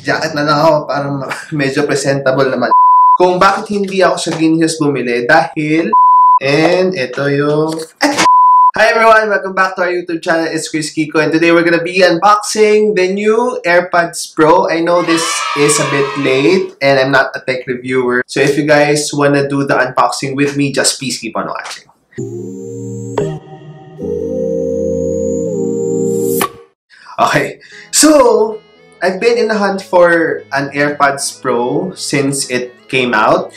jacket na lang ako para medyo presentable naman. Kung bakit hindi ako sa Green Hills bumili, dahil... And ito yung... Hi everyone! Welcome back to our YouTube channel. It's Kuyskiko, and today we're gonna be unboxing the new Airpods Pro. I know this is a bit late, and I'm not a tech reviewer. So if you guys wanna do the unboxing with me, just please keep on watching. Okay, so I've been in the hunt for an Airpods Pro since it came out.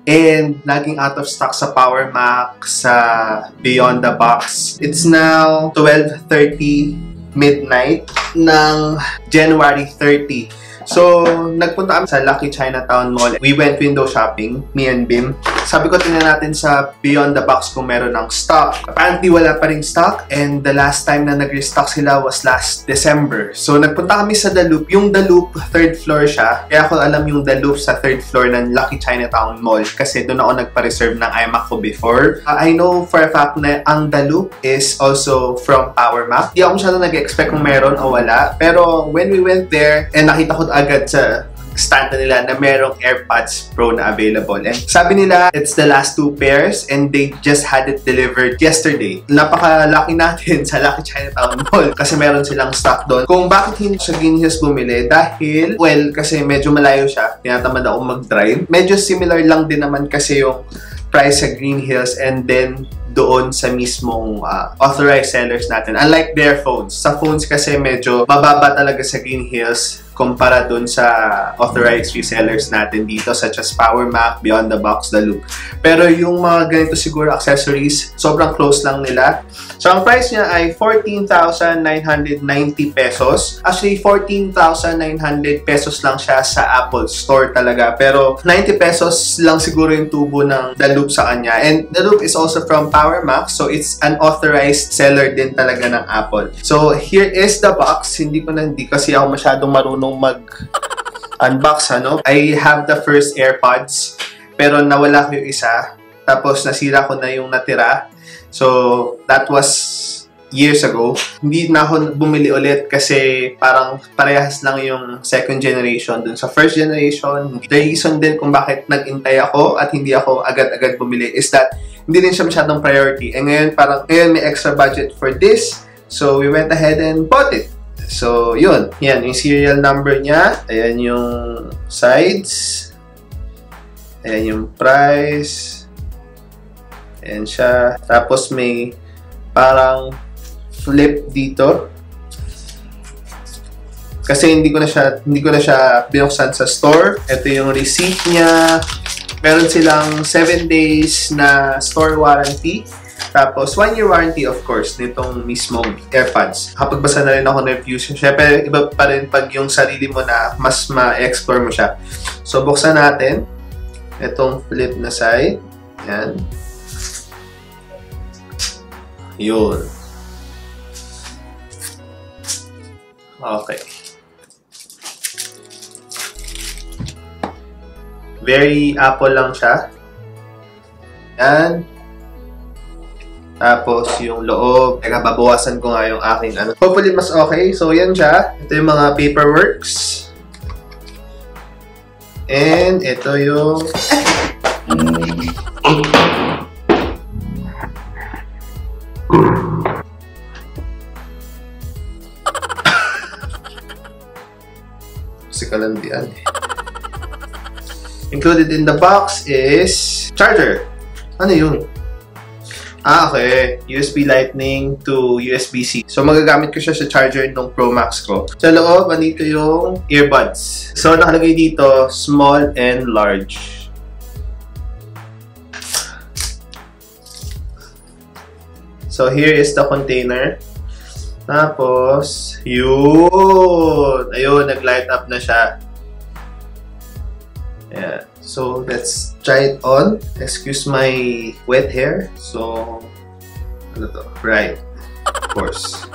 And laging out of stock sa Power Mac, sa Beyond the Box. It's now 12:30 midnight ng January 30. So, nagpunta kami sa Lucky Chinatown Mall. We went window shopping, me and Bim. Sabi ko, tingnan natin sa Beyond the Box kung meron ng stock. Apparently, wala pa ring stock. And the last time na nag-restock sila was last December. So, nagpunta kami sa The Loop. Yung The Loop, third floor siya. Kaya ako alam yung The Loop sa third floor ng Lucky Chinatown Mall. Kasi doon ako nagpa-reserve ng iMac ko before. I know for a fact na ang The Loop is also from Power Mac. Di ako masyadong nag-expect kung meron o wala. Pero when we went there, and nakita ko agad sa stand nila na merong Airpods Pro na available. And sabi nila, it's the last 2 pairs and they just had it delivered yesterday. Napaka-lucky natin sa Lucky Chinatown Mall kasi meron silang stock doon. Kung bakit hindi sa Green Hills bumili, dahil, well, kasi medyo malayo siya. Tinatamad ako mag-drive. Medyo similar lang din naman kasi yung price sa Green Hills and then doon sa mismong authorized sellers natin. Unlike their phones. Sa phones kasi medyo mababa talaga sa Green Hills kumpara doon sa authorized resellers natin dito such as Power Mac, Beyond the Box, The Loop. Pero yung mga ganito siguro accessories, sobrang close lang nila. So ang price niya ay 14,990 pesos. Actually, 14,900 pesos lang siya sa Apple Store talaga. Pero 90 pesos lang siguro yung tubo ng The Loop sa kanya. And The Loop is also from Power Mac, so it's an authorized seller din talaga ng Apple. So here is the box. Hindi kasi ako masyadong marunong mag-unbox, ano? I have the first AirPods, pero nawala ko yung isa. Tapos nasira ko na yung natira. So that was years ago. Hindi na ako bumili ulit kasi parang parehas lang yung second generation dun sa first generation. The reason din kung bakit nag-intay ako at hindi ako agad-agad bumili is that hindi din siya masyadong priority. And ngayon may extra budget for this. So we went ahead and bought it. So, yun. Yan, yung serial number niya. Ayan yung sides. Ayan yung price. Ayan siya. Tapos may parang flip dito. Kasi hindi ko na siya binuksan sa store. Ito yung receipt niya. Meron silang 7 days na store warranty. Tapos, 1-year warranty, of course, nitong mismong AirPods. Kapagbasa na rin ako ng reviews. Siyempre, iba pa rin pag yung sarili mo na mas ma-explore mo siya. So, buksan natin itong flip na side. Yan. Yun. Okay. Very Apple lang siya. Yan. Tapos, yung loob. Teka, babawasan ko nga yung aking ano. Hopefully, mas okay. So, yan siya. Ito yung mga paperworks. And, ito yung... Kasi kalandian eh. Included in the box is... charger. Ano yun? Okay. USB Lightning to USB-C. So, magagamit ko siya sa charger ng Pro Max ko. Sa loob, andito yung earbuds. So, nakalagay dito, small and large. So, here is the container. Tapos, yun! Ayun, nag-light up na siya. Yeah. So, let's try it on. Excuse my wet hair. So, ano to? Right. Of course.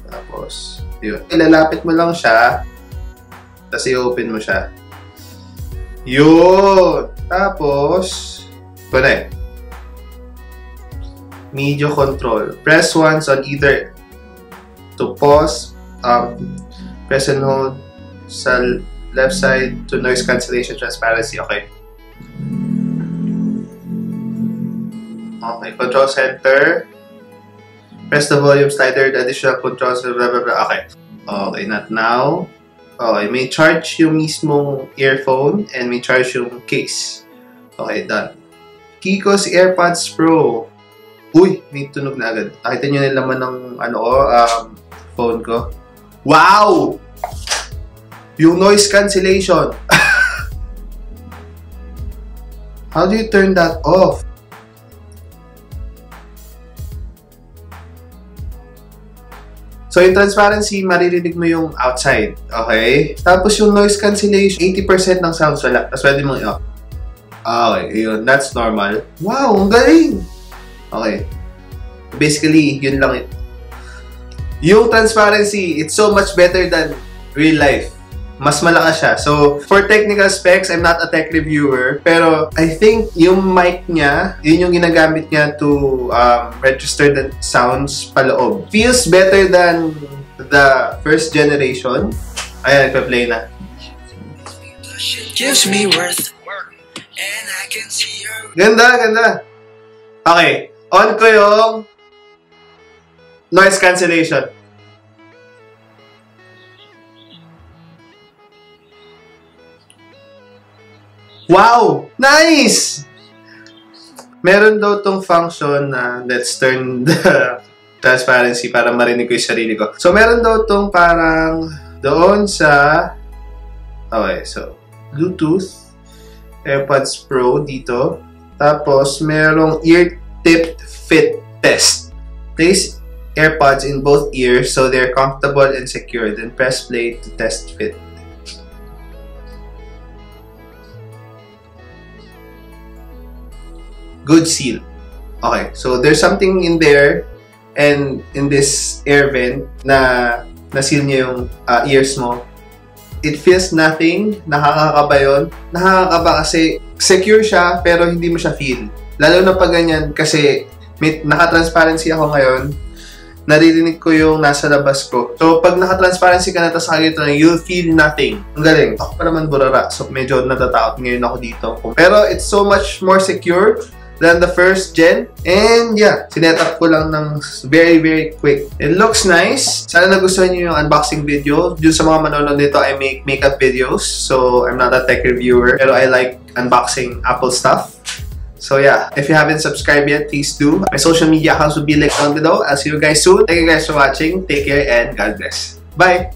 Tapos, yun. Ilalapit mo lang siya. Tapos, i-open mo siya. Yun! Tapos, connect. Media control. Press once on either to pause, press and hold, sa left side to noise cancellation transparency. Okay. Okay, control center. Press the volume slider, the additional controls, blah, blah, blah. Okay. Okay, not now. Okay, may charge yung mismong earphone and may charge yung case. Okay, done. Kiko's Airpods Pro. Uy, may tunog na agad. Nakita nyo yung laman ng phone ko. Wow! Yung noise cancellation. How do you turn that off? So, yung transparency, maririnig mo yung outside. Okay? Tapos yung noise cancellation, 80% ng sounds wala. Tapos pwede mong i-off. Okay, yun. That's normal. Wow, ang galing! Okay. Basically, yun lang yun. Yung transparency, it's so much better than real life. Mas malakas siya. So, for technical specs, I'm not a tech reviewer. Pero, I think yung mic niya, yun yung ginagamit niya to register the sounds paloob. Feels better than the first generation. Ayan, nagpa-play na. Gives me worth and I can see her. Ganda, ganda. Okay, on ko yung noise cancellation. Wow! Nice! Meron daw tong function na let's turn the transparency para marinig ko yung sarili ko. So, meron daw tong parang doon sa okay, so Bluetooth Airpods Pro dito. Tapos, merong ear tip fit test. Place AirPods in both ears so they're comfortable and secure. Then press play to test fit. Good seal. Okay, so there's something in there and in this air vent na seal niya yung ears mo. It feels nothing. Nakakakaba yun. Nakakakaba kasi secure siya pero hindi mo siya feel. Lalo na pag ganyan kasi naka-transparency ako ngayon. Naririnig ko yung nasa labas ko. So, pag naka-transparency ka na tapos nakagito na, you'll feel nothing. Ang galing. Ako pa naman burara. So, medyo natatakot ngayon ako dito. Pero, it's so much more secure than the first gen. And yeah, sinet up ko lang ng very, very quick. It looks nice. Sana nagustuhan nyo yung unboxing video. Dun sa mga manonood nito, I make makeup videos. So, I'm not a tech reviewer. Pero I like unboxing Apple stuff. So yeah, if you haven't subscribed yet, please do. My social media accounts will be linked down below. I'll see you guys soon. Thank you guys for watching. Take care and God bless. Bye!